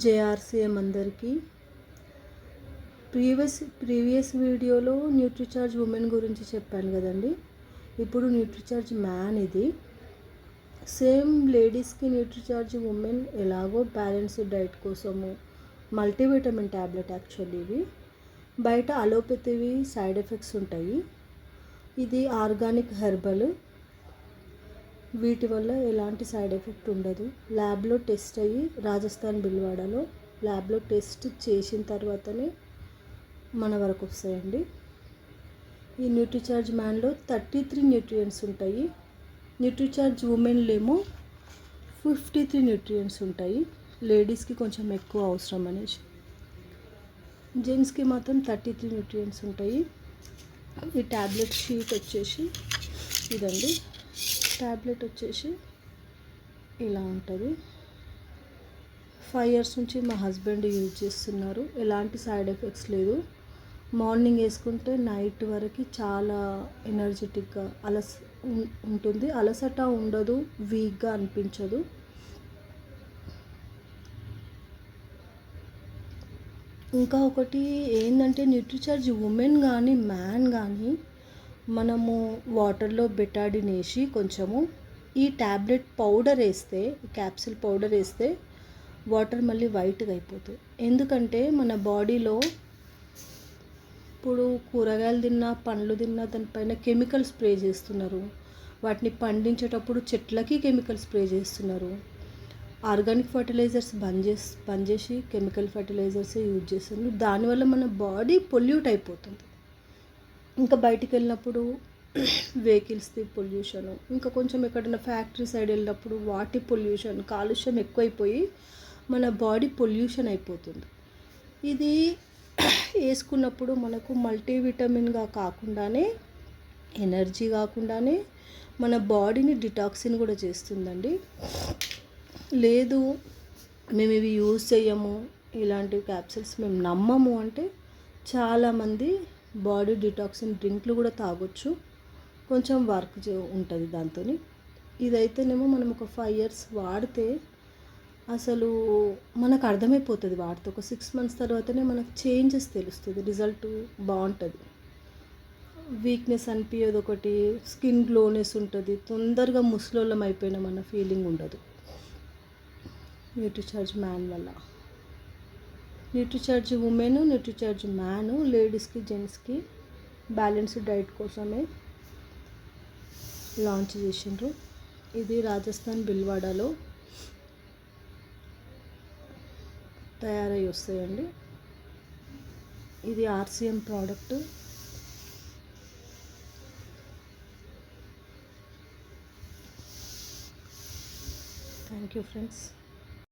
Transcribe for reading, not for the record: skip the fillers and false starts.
JRCM అందరికీ. Previous వీడియోలో NutriCharge women గురించి చెప్పాను కదండి. ఇప్పుడు న్యూట్రిచార్జ్ మ్యాన్ ఇది. సేమ్ లేడీస్కి న్యూట్రిచార్జ్ ఉమెన్ ఎలాగో బ్యాలెన్స్డ్ డైట్ కోసము మల్టీవిటమిన్ ట్యాబ్లెట్ యాక్చువల్లీ ఇవి. బయట అలోపతివి సైడ్ ఎఫెక్ట్స్ ఉంటాయి. ఇది ఆర్గానిక్ హెర్బల్, వీటి వల్ల ఎలాంటి సైడ్ ఎఫెక్ట్ ఉండదు. ల్యాబ్లో టెస్ట్ అయ్యి రాజస్థాన్ బిల్వాడాలో ల్యాబ్లో టెస్ట్ చేసిన తర్వాతనే మన వరకు వస్తాయండి. ఈ న్యూట్రిచార్జ్ మ్యాన్లో 33 న్యూట్రియంట్స్ ఉంటాయి. న్యూట్రిచార్జ్ ఉమెన్లో ఏమో 53 న్యూట్రియంట్స్ ఉంటాయి. లేడీస్కి కొంచెం ఎక్కువ అవసరం అనేసి, జెంట్స్కి మాత్రం 33 న్యూట్రియంట్స్ ఉంటాయి. ఈ ట్యాబ్లెట్ షీట్ వచ్చేసి ఇదండి. ట్యాబ్లెట్ వచ్చేసి ఇలా ఉంటుంది. 5 years నుంచి మా హస్బెండ్ యూజ్ చేస్తున్నారు. ఎలాంటి సైడ్ ఎఫెక్ట్స్ లేదు. మార్నింగ్ వేసుకుంటే నైట్ వరకు చాలా ఎనర్జెటిక్గా ఉంటుంది. అలసట ఉండదు, వీక్గా అనిపించదు. ఇంకా ఒకటి ఏంటంటే న్యూట్రిచార్జ్ ఉమెన్ కానీ మ్యాన్ కానీ మనము వాటర్లో బెటాడిన్ వేసి కొంచెము ఈ ట్యాబ్లెట్ పౌడర్ వేస్తే, క్యాప్సిల్ పౌడర్ వేస్తే వాటర్ మళ్ళీ వైట్గా అయిపోతాయి. ఎందుకంటే మన బాడీలో ఇప్పుడు కూరగాయలు తిన్నా, పండ్లు తిన్నా దానిపైన కెమికల్ స్ప్రే చేస్తున్నారు. వాటిని పండించేటప్పుడు చెట్లకి కెమికల్ స్ప్రే చేస్తున్నారు. ఆర్గానిక్ ఫర్టిలైజర్స్ బంద్ చేసి కెమికల్ ఫర్టిలైజర్సే యూజ్ చేస్తున్నారు. దానివల్ల మన బాడీ పొల్యూట్ అయిపోతుంది. ఇంకా బయటికి వెళ్ళినప్పుడు వెహికల్స్ది పొల్యూషన్, ఇంకా కొంచెం ఎక్కడైనా ఫ్యాక్టరీ సైడ్ వెళ్ళినప్పుడు వాటి పొల్యూషన్, కాలుష్యం ఎక్కువైపోయి మన బాడీ పొల్యూషన్ అయిపోతుంది. ఇది వేసుకున్నప్పుడు మనకు మల్టీవిటమిన్గా కాకుండానే, ఎనర్జీ కాకుండానే మన బాడీని డిటాక్సిన్ కూడా చేస్తుందండి. లేదు మేము ఇవి యూజ్ చేయము, ఇలాంటి క్యాప్సిల్స్ మేము నమ్మము అంటే చాలామంది బాడీ డిటాక్సిన్ డ్రింక్లు కూడా తాగొచ్చు. కొంచెం వర్క్ ఉంటుంది దాంతో. ఇదైతేనేమో మనం ఒక 5 years వాడితే అసలు మనకు అర్థమైపోతుంది. వాడితే ఒక 6 months తర్వాతనే మనకు చేంజెస్ తెలుస్తుంది. రిజల్ట్ బాగుంటుంది. వీక్నెస్ అనిపించదు. ఒకటి స్కిన్ గ్లోనెస్ ఉంటుంది. తొందరగా ముసలోళ్ళం అయిపోయిన మన ఫీలింగ్ ఉండదు న్యూట్రిచార్జ్ మ్యాన్ వల్ల. న్యూట్రిచార్జ్ ఉమెన్, న్యూట్రిచార్జ్ మ్యాన్ లేడీస్కి జెంట్స్కి బ్యాలెన్స్డ్ డైట్ కోసమే లాంచ్ చేసిండ్రు. ఇది రాజస్థాన్ బిల్వాడాలో తయారై వస్తాయండి. ఇది RCM product. Thank you friends.